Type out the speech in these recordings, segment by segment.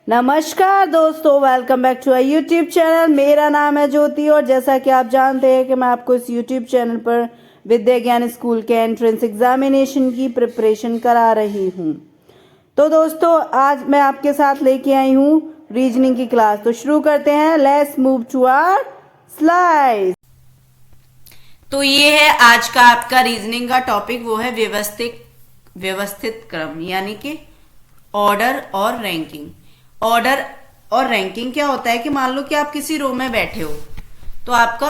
नमस्कार दोस्तों, welcome back to our YouTube channel. मेरा नाम है ज्योति और जैसा कि आप जानते हैं कि मैं आपको इस यूट्यूब चैनल पर विद्या ज्ञान स्कूल के एंट्रेंस एग्जामिनेशन की प्रिपरेशन करा रही हूँ। तो दोस्तों, आज मैं आपके साथ लेके आई हूँ रीजनिंग की क्लास। तो शुरू करते हैं। Let's move to our slide. तो ये है आज का आपका रीजनिंग का टॉपिक, वो है व्यवस्थित क्रम, यानी कि ऑर्डर और रैंकिंग। ऑर्डर और रैंकिंग क्या होता है कि मान लो कि आप किसी रो में बैठे हो, तो आपका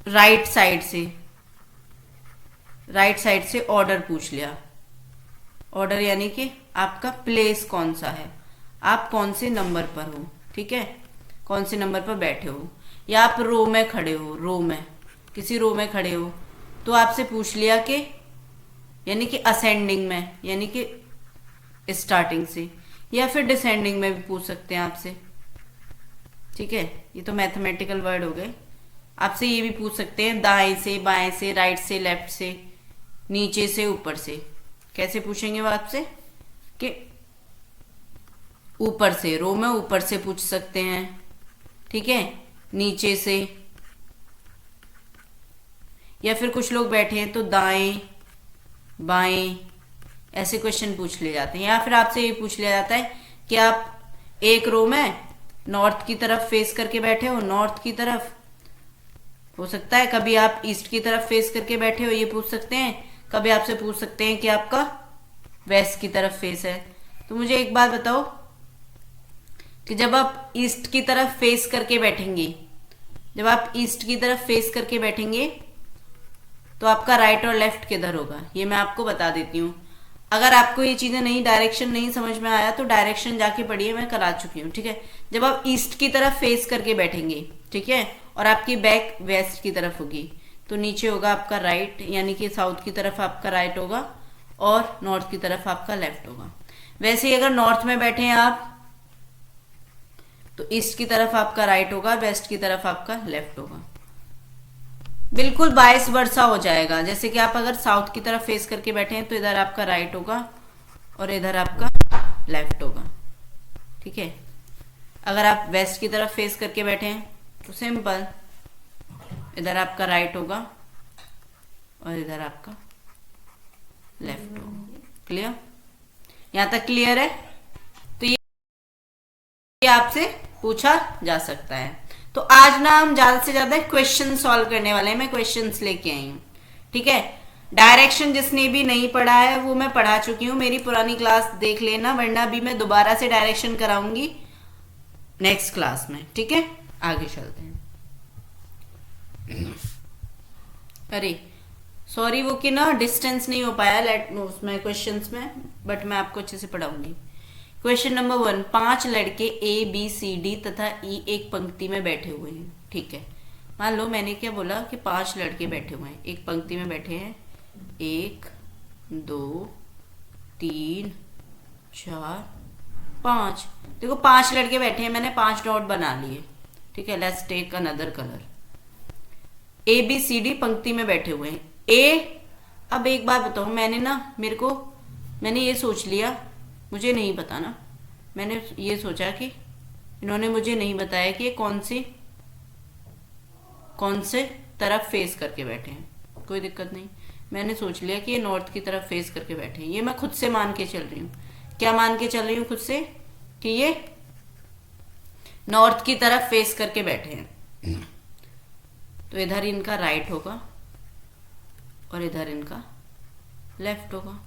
राइट साइड से ऑर्डर पूछ लिया। ऑर्डर यानी कि आपका प्लेस कौन सा है, आप कौन से नंबर पर हो, ठीक है, कौन से नंबर पर बैठे हो, या आप रो में खड़े हो, किसी रो में खड़े हो, तो आपसे पूछ लिया कि यानी कि असेंडिंग में, यानी कि स्टार्टिंग से, या फिर डिसेंडिंग में भी पूछ सकते हैं आपसे, ठीक है। ये तो मैथमेटिकल वर्ड हो गए। आपसे ये भी पूछ सकते हैं दाएं से, बाएं से, राइट से, लेफ्ट से, नीचे से, ऊपर से। कैसे पूछेंगे वो आपसे कि ऊपर से, रो में ऊपर से पूछ सकते हैं, ठीक है, नीचे से, या फिर कुछ लोग बैठे हैं तो दाएं बाएं, ऐसे क्वेश्चन पूछ लिए जाते हैं। या फिर आपसे ये पूछ लिया जाता है कि आप एक रो में नॉर्थ की तरफ फेस करके बैठे हो, नॉर्थ की तरफ हो सकता है, कभी आप ईस्ट की तरफ फेस करके बैठे हो, ये पूछ सकते हैं। कभी आपसे पूछ सकते हैं कि आपका वेस्ट की तरफ फेस है। तो मुझे एक बात बताओ कि जब आप ईस्ट की तरफ फेस करके बैठेंगे, तो आपका राइट और लेफ्ट किधर होगा, ये मैं आपको बता देती हूँ। अगर आपको ये चीजें डायरेक्शन नहीं समझ में आया तो डायरेक्शन जाके पढ़िए, मैं करा चुकी हूँ, ठीक है। जब आप ईस्ट की तरफ फेस करके बैठेंगे, ठीक है, और आपकी बैक वेस्ट की तरफ होगी, तो नीचे होगा आपका राइट, यानी कि साउथ की तरफ आपका राइट होगा और नॉर्थ की तरफ आपका लेफ्ट होगा। वैसे ही अगर नॉर्थ में बैठे हैं आप, तो ईस्ट की तरफ आपका राइट होगा, वेस्ट की तरफ आपका लेफ्ट होगा। बिल्कुल वाइस वर्सा हो जाएगा। जैसे कि आप अगर साउथ की तरफ फेस करके बैठे हैं तो इधर आपका राइट होगा और इधर आपका लेफ्ट होगा, ठीक है। अगर आप वेस्ट की तरफ फेस करके बैठे हैं तो सिंपल, इधर आपका राइट होगा और इधर आपका लेफ्ट होगा। क्लियर? यहां तक क्लियर है? तो ये आपसे पूछा जा सकता है। तो आज ना हम ज्यादा से ज्यादा क्वेश्चन सॉल्व करने वाले हैं। मैं क्वेश्चंस लेके आई हूँ, ठीक है। डायरेक्शन जिसने भी नहीं पढ़ा है वो मैं पढ़ा चुकी हूँ, मेरी पुरानी क्लास देख लेना, वरना अभी मैं दोबारा से डायरेक्शन कराऊंगी नेक्स्ट क्लास में, ठीक है। आगे चलते हैं। अरे सॉरी, वो कि ना डिस्टेंस नहीं हो पाया उसमें क्वेश्चंस में, बट मैं आपको अच्छे से पढ़ाऊंगी। क्वेश्चन नंबर 1, 5 लड़के ए बी सी डी तथा ई एक पंक्ति में बैठे हुए हैं, ठीक है। मान लो मैंने क्या बोला कि 5 लड़के बैठे हुए हैं, एक पंक्ति में बैठे हैं, 1 2 3 4 5। देखो 5 लड़के बैठे हैं, मैंने 5 डॉट बना लिए, ठीक है। Let's take another colour. A B C D पंक्ति में बैठे हुए हैं। ए, अब एक बात बताओ, मैंने ये सोच लिया, मुझे नहीं पता ना, मैंने ये सोचा कि इन्होंने मुझे नहीं बताया कि ये कौन से तरफ फेस करके बैठे हैं। कोई दिक्कत नहीं, मैंने सोच लिया कि ये नॉर्थ की तरफ फेस करके बैठे हैं। ये मैं खुद से मान के चल रही हूँ। क्या मान के चल रही हूँ खुद से? कि ये नॉर्थ की तरफ फेस करके बैठे हैं। तो इधर इनका राइट होगा और इधर इनका लेफ्ट होगा,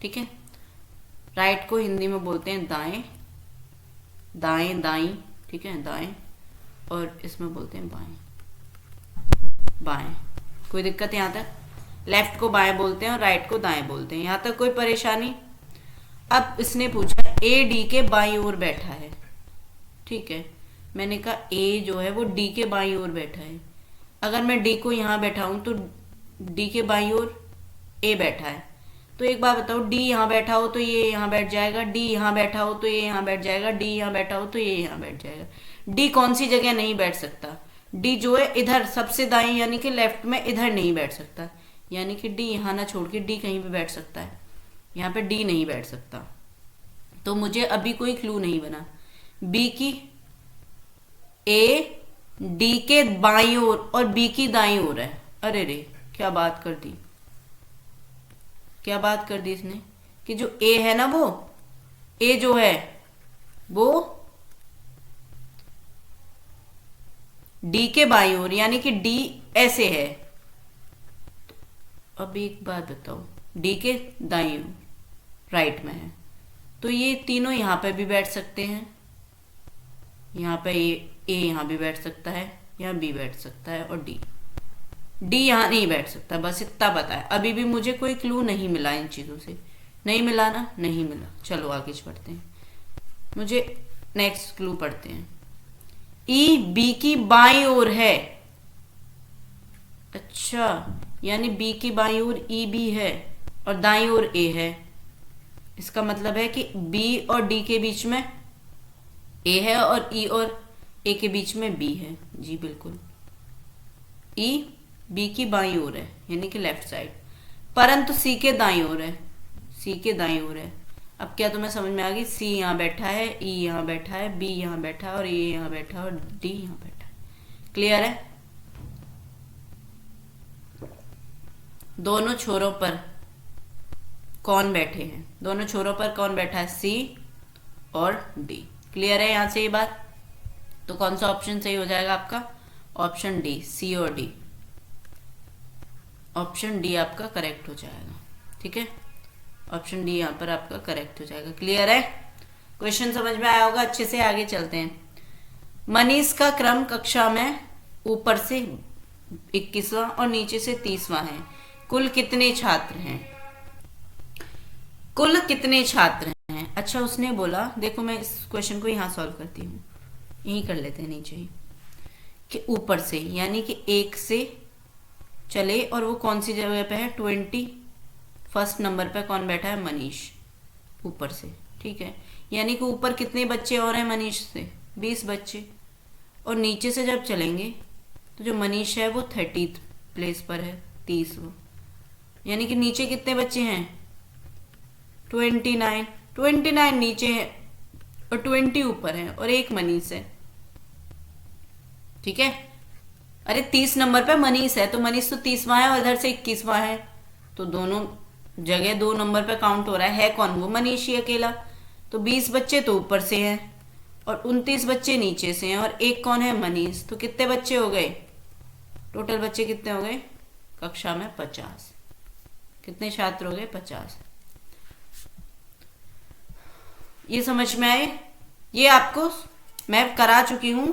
ठीक है। राइट को हिंदी में बोलते हैं दाएं, दाएं दाई, ठीक है, दाएं, और इसमें बोलते हैं बाएं बाएं। कोई दिक्कत है यहाँ तक? लेफ्ट को बाएं बोलते हैं और राइट को दाएं बोलते हैं, यहाँ तक कोई परेशानी? अब इसने पूछा ए डी के बाईं ओर बैठा है, ठीक है। मैंने कहा ए जो है वो डी के बाईं ओर बैठा है। अगर मैं डी को यहाँ बैठाऊं तो डी के बाईं ओर ए बैठा है। तो एक बात बताओ, डी यहाँ बैठा हो तो ये यहाँ बैठ जाएगा, डी यहाँ बैठा हो तो ये यहाँ बैठ जाएगा, डी यहाँ बैठा हो तो ये यहाँ बैठ जाएगा। डी कौन सी जगह नहीं बैठ सकता? डी जो है इधर सबसे दाएं, यानी कि लेफ्ट में इधर नहीं बैठ सकता, यानी कि डी यहाँ ना छोड़ के डी कहीं भी बैठ सकता है, यहाँ पे डी नहीं बैठ सकता। तो मुझे अभी कोई क्लू नहीं बना बी की ए डी के बाईं ओर और बी की दाईं ओर है। अरे रे, क्या बात कर दी, क्या बात कर दी इसने कि जो ए है ना, वो ए जो है वो डी के बाईं ओर, यानी कि डी ऐसे है। तो अब एक बात बताओ, डी के दाईं ओर राइट में है, तो ये तीनों यहां पे भी बैठ सकते हैं। यहाँ पे ए यहाँ भी बैठ सकता है, यहाँ बी बैठ सकता है, और डी यहाँ नहीं बैठ सकता। बस इतना पता है। अभी भी मुझे कोई क्लू नहीं मिला इन चीजों से। नहीं मिला ना? नहीं मिला। चलो आगे बढ़ते हैं, मुझे नेक्स्ट क्लू पढ़ते हैं। ई बी की बाईं ओर है। अच्छा, यानी बी की बाईं ओर ई बी है और दाईं ओर ए है। इसका मतलब है कि बी और डी के बीच में ए है और ई और ए के बीच में बी है। जी बिल्कुल, ई बी की बाईं ओर है, यानी कि लेफ्ट साइड, परंतु सी के दाईं ओर है। सी के दाईं ओर है। अब क्या तुम्हें समझ में आ गई? सी यहाँ बैठा है, ई यहाँ बैठा है, बी यहाँ बैठा है और ए यहाँ बैठा है और डी यहाँ बैठा है। क्लियर है? दोनों छोरों पर कौन बैठे हैं? दोनों छोरों पर कौन बैठा है? सी और डी। क्लियर है यहां से ये बात? तो कौन सा ऑप्शन सही हो जाएगा आपका? ऑप्शन डी, सी और डी। ऑप्शन डी आपका करेक्ट हो जाएगा। ठीक है, ऑप्शन डी यहां पर आपका करेक्ट हो जाएगा। क्लियर है? क्वेश्चन समझ में आया होगा अच्छे से। आगे चलते हैं। मनीष का क्रम कक्षा में ऊपर से 21वां और नीचे से 30वां है। कुल कितने छात्र हैं? कुल कितने छात्र हैं? अच्छा, उसने बोला, देखो मैं इस क्वेश्चन को यहां सॉल्व करती हूँ, यही कर लेते हैं नीचे ही, कि ऊपर से यानी कि 1 से चले, और वो कौन सी जगह पे है? 21 नंबर पे कौन बैठा है? मनीष, ऊपर से। ठीक है, यानी कि ऊपर कितने बच्चे और हैं मनीष से? 20 बच्चे। और नीचे से जब चलेंगे तो जो मनीष है वो 30th प्लेस पर है, 30वां। यानी कि नीचे कितने बच्चे हैं? 29 नीचे है और 20 ऊपर है और 1 मनीष है। ठीक है, अरे 30 नंबर पे मनीष है, तो मनीष तो 30वां है और इधर से 21वां है, तो दोनों जगह 2 नंबर पे काउंट हो रहा है कौन? वो मनीष ही अकेला। तो 20 बच्चे तो ऊपर से हैं और 29 बच्चे नीचे से हैं और 1 कौन है? मनीष। तो कितने बच्चे हो गए? टोटल बच्चे कितने हो गए कक्षा में? 50। कितने छात्र हो गए? 50। ये समझ में आए? ये आपको मैं करा चुकी हूं,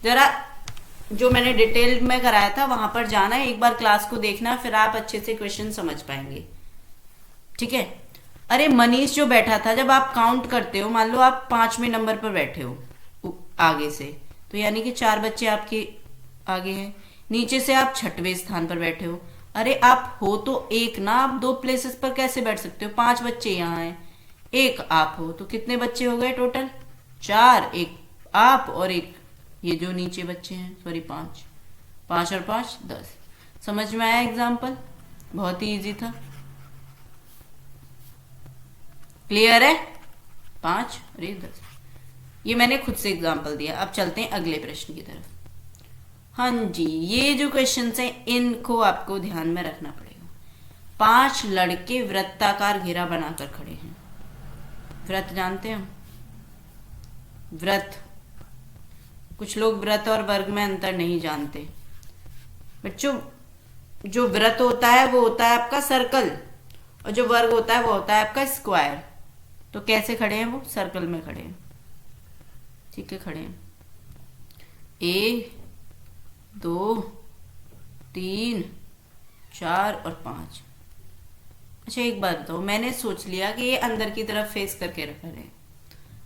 जरा जो मैंने डिटेल में कराया था वहां पर जाना है, एक बार क्लास को देखना, फिर आप अच्छे से क्वेश्चन समझ पाएंगे। ठीक है, अरे मनीष जो बैठा था, जब आप काउंट करते हो, मान लो आप 5वें नंबर पर बैठे हो आगे से, तो यानी कि 4 बच्चे आपके आगे हैं। नीचे से आप 6वें स्थान पर बैठे हो। अरे आप हो तो एक ना, आप 2 प्लेसेस पर कैसे बैठ सकते हो? 5 बच्चे यहाँ हैं, 1 आप हो, तो कितने बच्चे हो गए टोटल? 4, 1 आप और 1 ये जो नीचे बच्चे हैं, सॉरी 5 और 5 10। समझ में आया एग्जाम्पल? बहुत ही इजी था। क्लियर है? 5 और 10, ये मैंने खुद से एग्जाम्पल दिया। अब चलते हैं अगले प्रश्न की तरफ। हाँ जी, ये जो क्वेश्चन है इनको आपको ध्यान में रखना पड़ेगा। 5 लड़के वृत्ताकार घेरा बनाकर खड़े हैं। व्रत जानते हैं? व्रत, कुछ लोग व्रत और वर्ग में अंतर नहीं जानते। बच्चों, जो व्रत होता है वो होता है आपका सर्कल, और जो वर्ग होता है वो होता है आपका स्क्वायर। तो कैसे खड़े हैं वो? सर्कल में खड़े हैं। ठीक है, खड़े हैं 1 2 3 4 और 5। अच्छा एक बात बताओ, मैंने सोच लिया कि ये अंदर की तरफ फेस करके रख रहे हैं,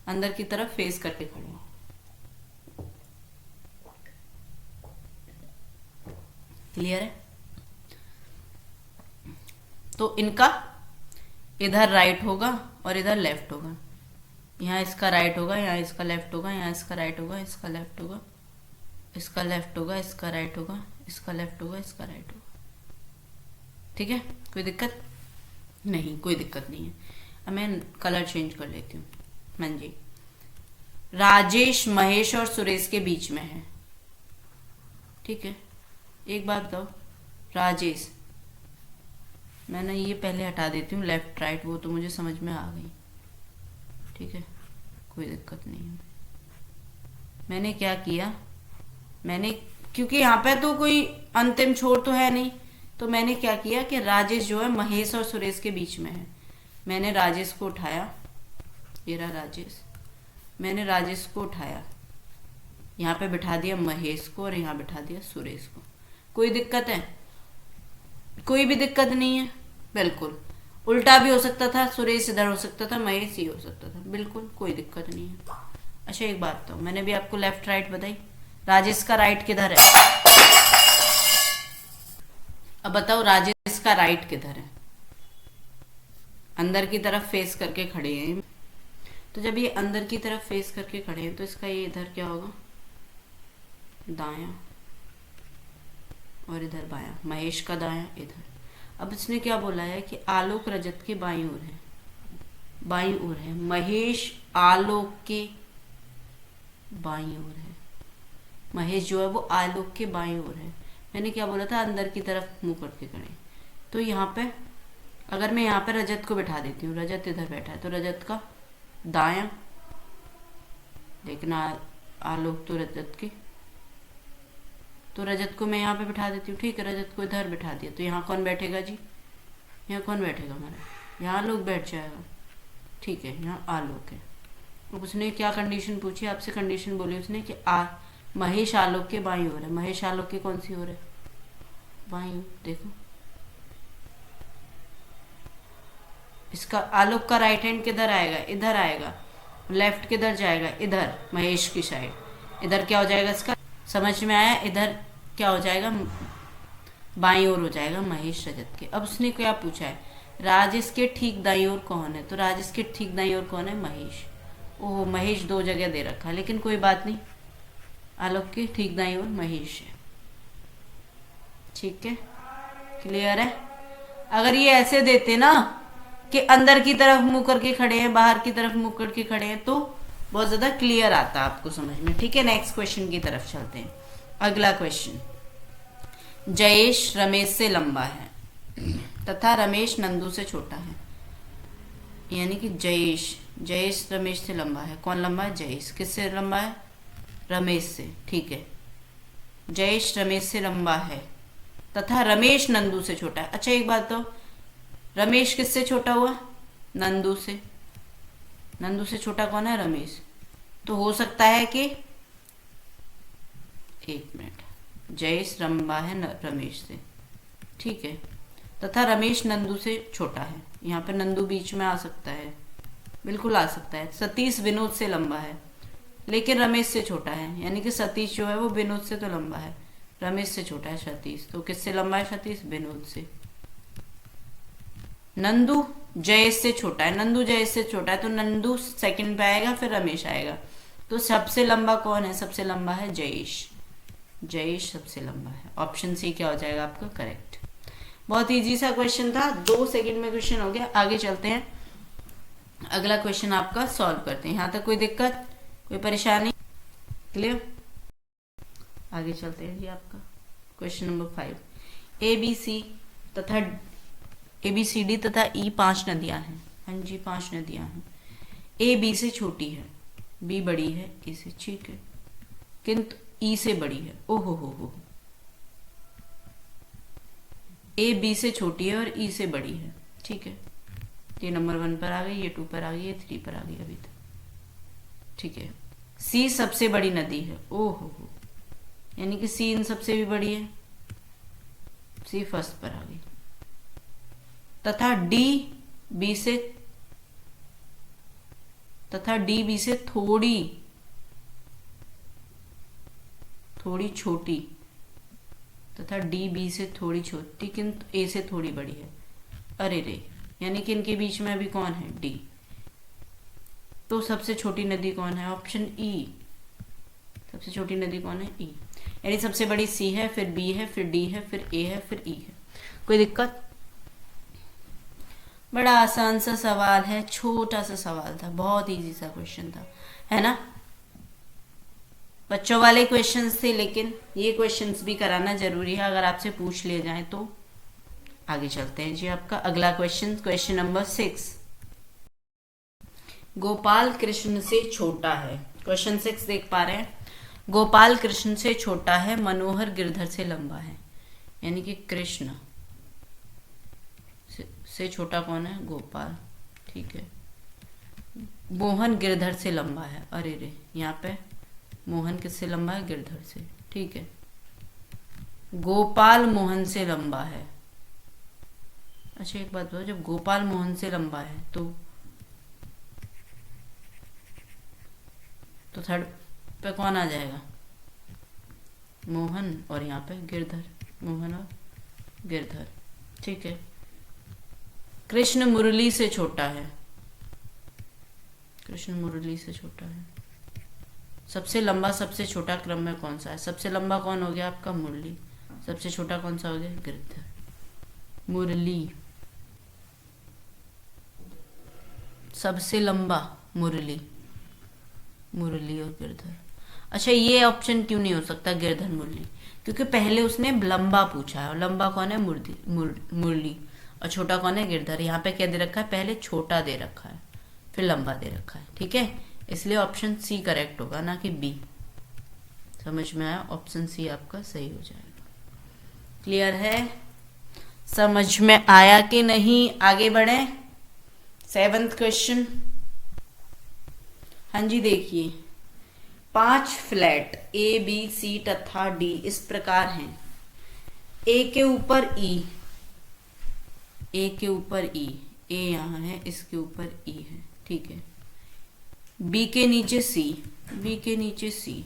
अंदर की तरफ फेस करके खड़े हैं। क्लियर है? तो इनका इधर राइट होगा और इधर लेफ्ट होगा। यहाँ इसका राइट होगा, यहाँ इसका लेफ्ट होगा, यहाँ इसका राइट होगा, इसका लेफ्ट होगा, इसका लेफ्ट होगा, इसका राइट होगा, इसका लेफ्ट होगा, इसका राइट होगा। ठीक है, कोई दिक्कत नहीं? कोई दिक्कत नहीं है। अब मैं कलर चेंज कर लेती हूँ। हाँ जी, राजेश महेश और सुरेश के बीच में है, ठीक है। एक बात बताओ, राजेश, मैंने ये पहले हटा देती हूँ लेफ्ट राइट, वो तो मुझे समझ में आ गई, ठीक है, कोई दिक्कत नहीं है। मैंने क्या किया, मैंने, क्योंकि यहाँ पे तो कोई अंतिम छोर तो है नहीं, तो मैंने क्या किया कि राजेश जो है महेश और सुरेश के बीच में है। मैंने राजेश को उठाया, ये रहा राजेश, मैंने राजेश को उठाया, यहाँ पे बिठा दिया महेश को और यहाँ बिठा दिया सुरेश को। कोई दिक्कत है? कोई भी दिक्कत नहीं है, बिल्कुल। उल्टा भी हो सकता था, सुरेश इधर हो सकता था, महेश ही हो सकता था, बिल्कुल कोई दिक्कत नहीं है। अच्छा एक बात तो, मैंने भी आपको लेफ्ट राइट बताई, राजेश का राइट किधर है? अब बताओ राजेश का राइट किधर है? अंदर की तरफ फेस करके खड़े हैं, तो जब ये अंदर की तरफ फेस करके खड़े हैं तो इसका ये इधर क्या होगा? दायां, और इधर बायां, महेश का दायां इधर। अब इसने क्या बोला है कि आलोक रजत के बाईं ओर है, बाईं ओर है, महेश आलोक के बाईं ओर है, महेश जो है वो आलोक के बाईं ओर है। मैंने क्या बोला था? अंदर की तरफ मुंह करके खड़े। तो यहाँ पे अगर मैं यहाँ पे रजत को बैठा देती हूँ, रजत इधर बैठा है, तो रजत का दायां, लेकिन आलोक तो रजत के, तो रजत को मैं यहाँ पे बिठा देती हूँ, ठीक है, रजत को इधर बिठा दिया, तो यहाँ कौन बैठेगा जी? यहाँ कौन बैठेगा हमारा? यहाँ आलोक बैठ जाएगा, ठीक है, यहाँ आलोक है। अब उसने क्या कंडीशन पूछी आपसे? कंडीशन बोली उसने कि महेश आलोक के बाईं ओर है। महेश आलोक के कौन सी ओर है? बाईं ओर। देखो इसका आलोक का राइट हैंड किधर आएगा? इधर आएगा। लेफ्ट किधर जाएगा? इधर, महेश की साइड। इधर क्या हो जाएगा इसका? समझ में आया? इधर क्या हो जाएगा? बाईं ओर हो जाएगा महेश रजत के। अब उसने क्या पूछा है? राजेश के ठीक दाईं ओर कौन है? तो राजेश के ठीक दाईं ओर कौन है? महेश। ओह, महेश दो जगह दे रखा, लेकिन कोई बात नहीं, आलोक के ठीक दाईं ओर महेश है, ठीक है, क्लियर है। अगर ये ऐसे देते ना कि अंदर की तरफ मुंह करके खड़े हैं, बाहर की तरफ मुंह करके खड़े हैं, तो बहुत ज्यादा क्लियर आता आपको समझ में, ठीक है। नेक्स्ट क्वेश्चन की तरफ चलते हैं। अगला क्वेश्चन, जयेश रमेश से लंबा है तथा रमेश नंदू से छोटा है। यानी कि जयेश रमेश से लंबा है। कौन लंबा है? जयेश। किससे लंबा है? रमेश से, ठीक है। जयेश रमेश से लंबा है तथा रमेश नंदू से छोटा है। अच्छा एक बात तो, रमेश किससे छोटा हुआ? नंदू से। नंदू से छोटा कौन है? रमेश। तो हो सकता है कि, एक मिनट, जयेश लंबा है रमेश से, ठीक है, तथा रमेश नंदू से छोटा है। यहाँ पे नंदू बीच में आ सकता है, बिल्कुल आ सकता है। सतीश विनोद से लंबा है लेकिन रमेश से छोटा है, यानी कि सतीश जो है वो विनोद से तो लंबा है, रमेश से छोटा है सतीश। तो किससे लंबा है सतीश? विनोद से। नंदू जयेश से छोटा है, नंदू जयेश से छोटा है, तो नंदू सेकंड पे आएगा, फिर रमेश आएगा। तो सबसे लंबा कौन है? सबसे लंबा है जयेश। जयेश सबसे लंबा है। ऑप्शन सी क्या हो जाएगा आपका? करेक्ट। बहुत इजी सा क्वेश्चन था, 2 सेकंड में क्वेश्चन हो गया। आगे चलते हैं, अगला क्वेश्चन आपका सॉल्व करते हैं। यहाँ तक कोई दिक्कत, कोई परेशानी? क्लियर? आगे चलते हैं जी। आपका क्वेश्चन नंबर 5, ABCD तथा E 5 नदियां हैं। हाँ जी, 5 नदियां हैं। A B से छोटी है, B बड़ी है E से, ठीक है, किंतु E से बड़ी है। ओहो हो, A B से छोटी है और E से बड़ी है, ठीक है। ये नंबर 1 पर आ गई, ये 2 पर आ गई, ये 3 पर आ गई अभी तक, ठीक है। C सबसे बड़ी नदी है। ओहो हो, यानी कि C इन सबसे भी बड़ी है, C फर्स्ट पर आ गई। तथा D B से थोड़ी छोटी, तथा D B से थोड़ी छोटी किंतु A से थोड़ी बड़ी है। अरे रे, यानी कि इनके बीच में अभी कौन है? D। तो सबसे छोटी नदी कौन है? Option E। सबसे छोटी नदी कौन है? E। यानी सबसे बड़ी C है, फिर B है, फिर D है, फिर A है, फिर E है। कोई दिक्कत? बड़ा आसान सा सवाल है, छोटा सा सवाल था, बहुत इजी सा क्वेश्चन था, है ना। बच्चों वाले क्वेश्चंस थे, लेकिन ये क्वेश्चंस भी कराना जरूरी है, अगर आपसे पूछ लिए जाए तो। आगे चलते हैं जी, आपका अगला question, question number 6। Gopal Krishna से छोटा है। क्वेश्चन 6 देख पा रहे हैं। गोपाल कृष्ण से छोटा है, मनोहर गिरधर से लंबा है। यानी कि कृष्ण से छोटा कौन है? गोपाल। ठीक है। मोहन गिरधर से लंबा है। अरे रे, यहाँ पे मोहन किससे लंबा है? गिरधर से। ठीक है। गोपाल मोहन से लंबा है। अच्छा एक बात बताओ, जब गोपाल मोहन से लंबा है तो थर्ड पे कौन आ जाएगा? मोहन, और यहाँ पे गिरधर। मोहन और गिरधर। ठीक है। कृष्ण मुरली से छोटा है। कृष्ण मुरली से छोटा है। सबसे लंबा सबसे छोटा क्रम में कौन सा है? सबसे लंबा कौन हो गया आपका? मुरली। सबसे छोटा कौन सा हो गया? गिरधर। मुरली सबसे लंबा, मुरली। मुरली और गिरधर। अच्छा ये ऑप्शन क्यों नहीं हो सकता गिरधर मुरली? क्योंकि पहले उसने लंबा पूछा है, और लंबा कौन है? मुरली। और छोटा कौन है? गिरधर। यहाँ पे क्या दे रखा है? पहले छोटा दे रखा है, फिर लंबा दे रखा है। ठीक है, इसलिए ऑप्शन सी करेक्ट होगा, ना कि बी। समझ में आया? ऑप्शन सी आपका सही हो जाएगा। क्लियर है? समझ में आया कि नहीं? आगे बढ़े। 7th question. हाँ जी, देखिए 5 फ्लैट ए बी सी तथा डी इस प्रकार हैं। ए के ऊपर ई, ए के ऊपर ई, ए यहाँ है, इसके ऊपर ई है। ठीक है। बी के नीचे सी, बी के नीचे सी,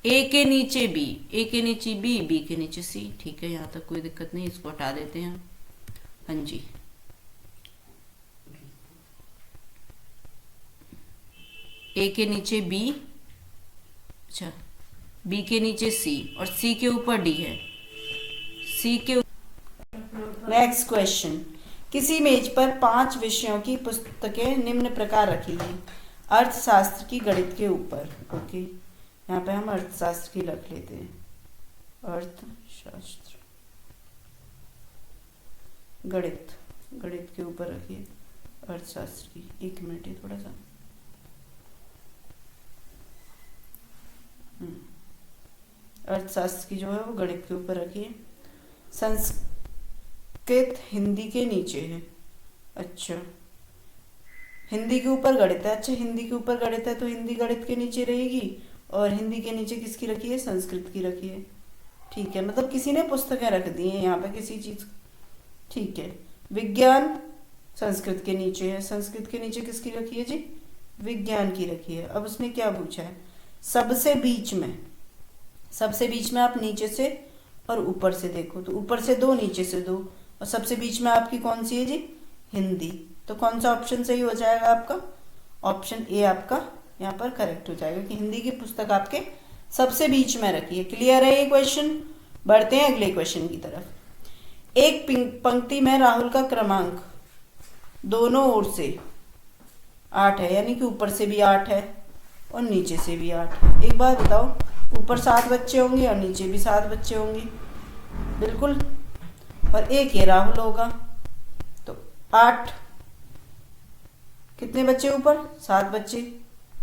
ए के नीचे बी, ए के नीचे बी, बी के नीचे सी। ठीक है, यहाँ तक कोई दिक्कत नहीं, इसको हटा देते हैं। हाँ जी, ए के नीचे बी, अच्छा बी के नीचे सी, और सी के ऊपर डी है। सी के नेक्स्ट क्वेश्चन। किसी मेज पर 5 विषयों की पुस्तकें निम्न प्रकार रखी हैं। अर्थशास्त्र की, गणित के ऊपर। ओके, यहाँ पे हम अर्थशास्त्र की रख लेते हैं। अर्थशास्त्र, गणित, गणित के ऊपर रखिए अर्थशास्त्र की। एक मिनट, ये थोड़ा सा अर्थशास्त्र की जो है वो गणित के ऊपर रखिए। संस्कृत हिंदी के नीचे है। अच्छा, हिंदी के ऊपर गणित है। अच्छा, हिंदी के ऊपर गणित है तो हिंदी गणित के नीचे रहेगी, और हिंदी के नीचे किसकी रखी है? संस्कृत की रखी है। ठीक है, मतलब किसी ने पुस्तकें रख दी हैं यहाँ पे किसी चीज। ठीक है। विज्ञान संस्कृत के नीचे है, संस्कृत के नीचे किसकी रखी है जी? विज्ञान की रखी है। अब उसने क्या पूछा है? सबसे बीच में, सबसे बीच में आप नीचे से और ऊपर से देखो तो ऊपर से 2, नीचे से 2, और सबसे बीच में आपकी कौन सी है जी? हिंदी। तो कौन सा ऑप्शन सही हो जाएगा आपका? ऑप्शन ए आपका यहाँ पर करेक्ट हो जाएगा कि हिंदी की पुस्तक आपके सबसे बीच में रखी है। क्लियर है ये क्वेश्चन? बढ़ते हैं अगले क्वेश्चन की तरफ। एक पंक्ति में राहुल का क्रमांक दोनों ओर से 8 है, यानी कि ऊपर से भी 8 है और नीचे से भी 8 है। एक बात बताओ, ऊपर 7 बच्चे होंगे और नीचे भी 7 बच्चे होंगे, बिल्कुल, और एक ये राहुल होगा, तो 8, कितने बच्चे ऊपर? 7 बच्चे,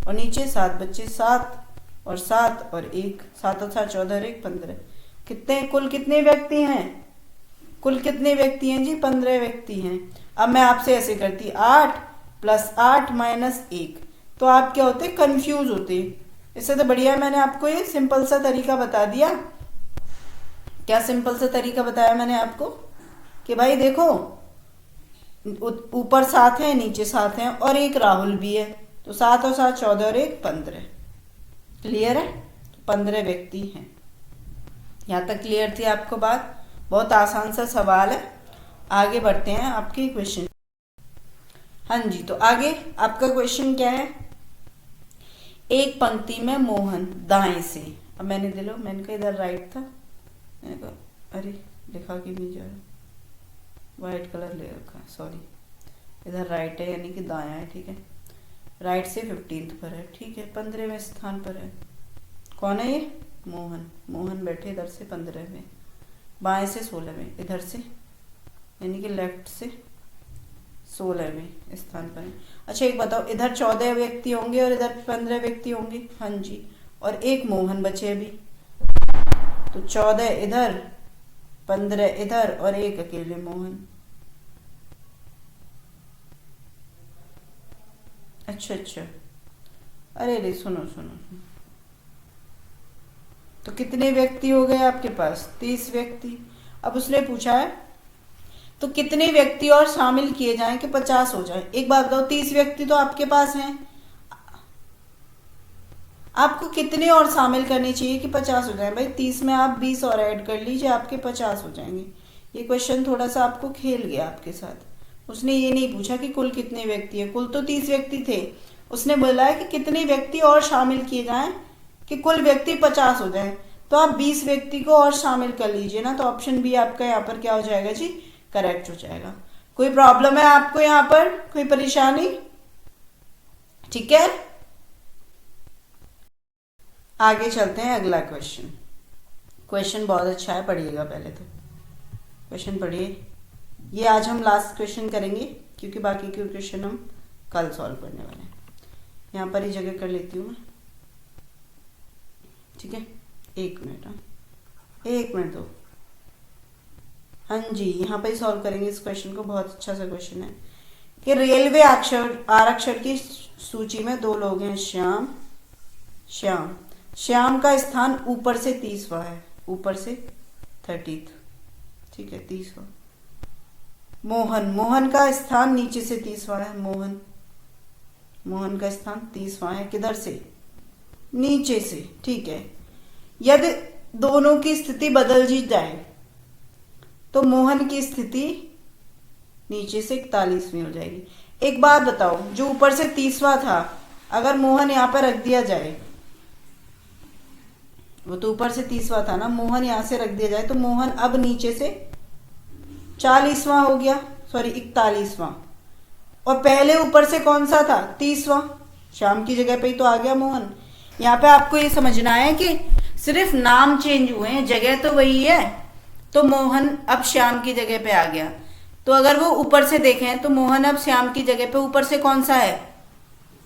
और नीचे 7 बच्चे, 7 और 7 और 1, 7 और 7 14 और 1 15। कितने, कुल कितने व्यक्ति हैं? कुल कितने व्यक्ति हैं जी? 15 व्यक्ति हैं। अब मैं आपसे ऐसे करती, 8 + 8 - 1, तो आप क्या होते? कंफ्यूज होते। इससे तो बढ़िया मैंने आपको ये सिंपल सा तरीका बता दिया। क्या सिंपल सा तरीका बताया मैंने आपको? कि भाई देखो, ऊपर 7 है, नीचे 7 है, और एक राहुल भी है, तो 7 और 7 14 और 1 15। क्लियर है? तो 15 व्यक्ति हैं। यहाँ तक क्लियर थी आपको बात? बहुत आसान सा सवाल है। आगे बढ़ते हैं आपके क्वेश्चन। हाँ जी, तो आगे आपका क्वेश्चन क्या है? एक पंक्ति में मोहन दाएं से, अब मैंने दे लो, मैंने कहा इधर राइट था, मैंने कहा अरे लिखा क्यों नहीं जा रहा, वाइट कलर ले रखा, सॉरी, इधर राइट है यानी कि दायां है। ठीक है, राइट से 15th पर है। ठीक है, 15वें स्थान पर है, कौन है ये? मोहन। मोहन बैठे इधर से 15वें, बाएं से 16वें, इधर से यानी कि लेफ्ट से 16वें स्थान पर है। अच्छा एक बताओ, इधर 14 व्यक्ति होंगे और इधर 15 व्यक्ति होंगे। हाँ जी, और एक मोहन बचे अभी, तो 14 इधर, 15 इधर और एक अकेले मोहन। अच्छा अच्छा, अरे सुनो सुनो, तो कितने व्यक्ति हो गए आपके पास? 30 व्यक्ति। अब उसने पूछा है तो कितने व्यक्ति और शामिल किए जाएं कि 50 हो जाए। एक बात बताओ, 30 व्यक्ति तो आपके पास हैं, आपको कितने और शामिल करने चाहिए कि 50 हो जाए? भाई 30 में आप 20 और ऐड कर लीजिए, आपके 50 हो जाएंगे। ये क्वेश्चन थोड़ा सा आपको खेल गया आपके साथ। उसने ये नहीं पूछा कि कुल कितने व्यक्ति है, कुल तो 30 व्यक्ति थे। उसने बोला है कि कितने व्यक्ति और शामिल किए जाएं कि कुल व्यक्ति 50 हो जाए। तो आप 20 व्यक्ति को और शामिल कर लीजिए ना, तो ऑप्शन बी आपका यहाँ पर क्या हो जाएगा जी? करेक्ट हो जाएगा। कोई प्रॉब्लम है आपको यहाँ पर? कोई परेशानी? ठीक है, आगे चलते हैं। अगला क्वेश्चन, क्वेश्चन बहुत अच्छा है, पढ़िएगा पहले तो क्वेश्चन पढ़िए। ये आज हम लास्ट क्वेश्चन करेंगे क्योंकि बाकी के क्वेश्चन हम कल सॉल्व करने वाले हैं। यहाँ पर ही जगह कर लेती हूँ मैं, ठीक है? 1 मिनट, हाँ 1 मिनट दो। हाँ जी, यहाँ पर ही सॉल्व करेंगे इस क्वेश्चन को। बहुत अच्छा सा क्वेश्चन है कि रेलवे आरक्षण की सूची में 2 लोग हैं, श्याम श्याम। श्याम का स्थान ऊपर से 30वां है, ऊपर से 30th, ठीक है 30वां। मोहन का स्थान नीचे से 30वां है। मोहन का स्थान 30वां है, किधर से? नीचे से, ठीक है। यदि दोनों की स्थिति बदल जी जाए तो मोहन की स्थिति नीचे से 41वीं हो जाएगी। एक बात बताओ, जो ऊपर से 30वां था, अगर मोहन यहाँ पर रख दिया जाए, वो तो ऊपर से 30वां था ना, मोहन यहां से रख दिया जाए तो मोहन अब नीचे से 40वां हो गया, सॉरी 41वां। और पहले ऊपर से कौन सा था? 30वां। श्याम की जगह पे ही तो आ गया मोहन। यहाँ पे आपको ये समझना है कि सिर्फ नाम चेंज हुए हैं, जगह तो वही है। तो मोहन अब श्याम की जगह पे आ गया। तो अगर वो ऊपर से देखें तो मोहन अब श्याम की जगह पे ऊपर से कौन सा है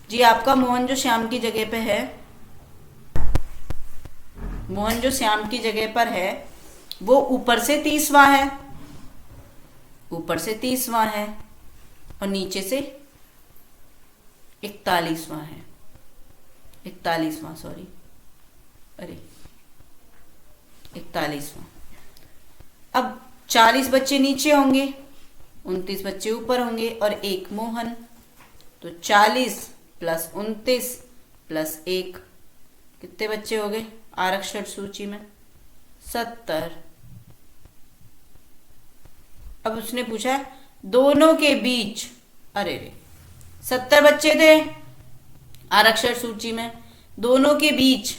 जी? आपका मोहन जो श्याम की जगह पे है, मोहन जो श्याम की जगह पर है वो ऊपर से 30वां है, ऊपर से 30वां है और नीचे से 41वां है, 41वां, सॉरी, अरे 41वां। अब 40 बच्चे नीचे होंगे, 29 बच्चे ऊपर होंगे और एक मोहन, तो 40 + 29 + 1 कितने बच्चे हो गए आरक्षण सूची में? 70। अब उसने पूछा है दोनों के बीच, अरे 70 बच्चे थे आरक्षण सूची में, दोनों के बीच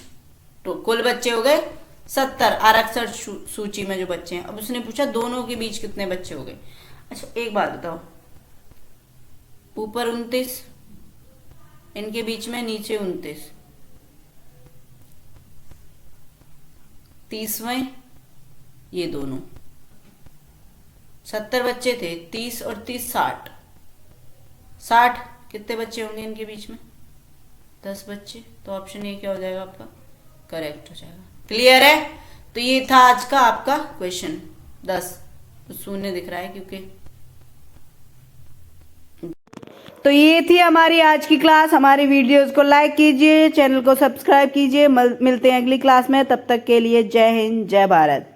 तो कुल बच्चे हो गए 70 आरक्षण सूची में जो बच्चे हैं। अब उसने पूछा दोनों के बीच कितने बच्चे हो गए। अच्छा एक बात बताओ, ऊपर 29, इनके बीच में नीचे 29, 30वें ये दोनों, 70 बच्चे थे, 30 और 30 60, 60 कितने बच्चे होंगे इनके बीच में? 10 बच्चे। तो ऑप्शन ए क्या हो जाएगा आपका? करेक्ट हो जाएगा। क्लियर है? तो ये था आज का आपका क्वेश्चन 10। तो शून्य दिख रहा है क्योंकि, तो ये थी हमारी आज की क्लास। हमारी वीडियोस को लाइक कीजिए, चैनल को सब्सक्राइब कीजिए। मिलते हैं अगली क्लास में, तब तक के लिए जय हिंद, जय भारत।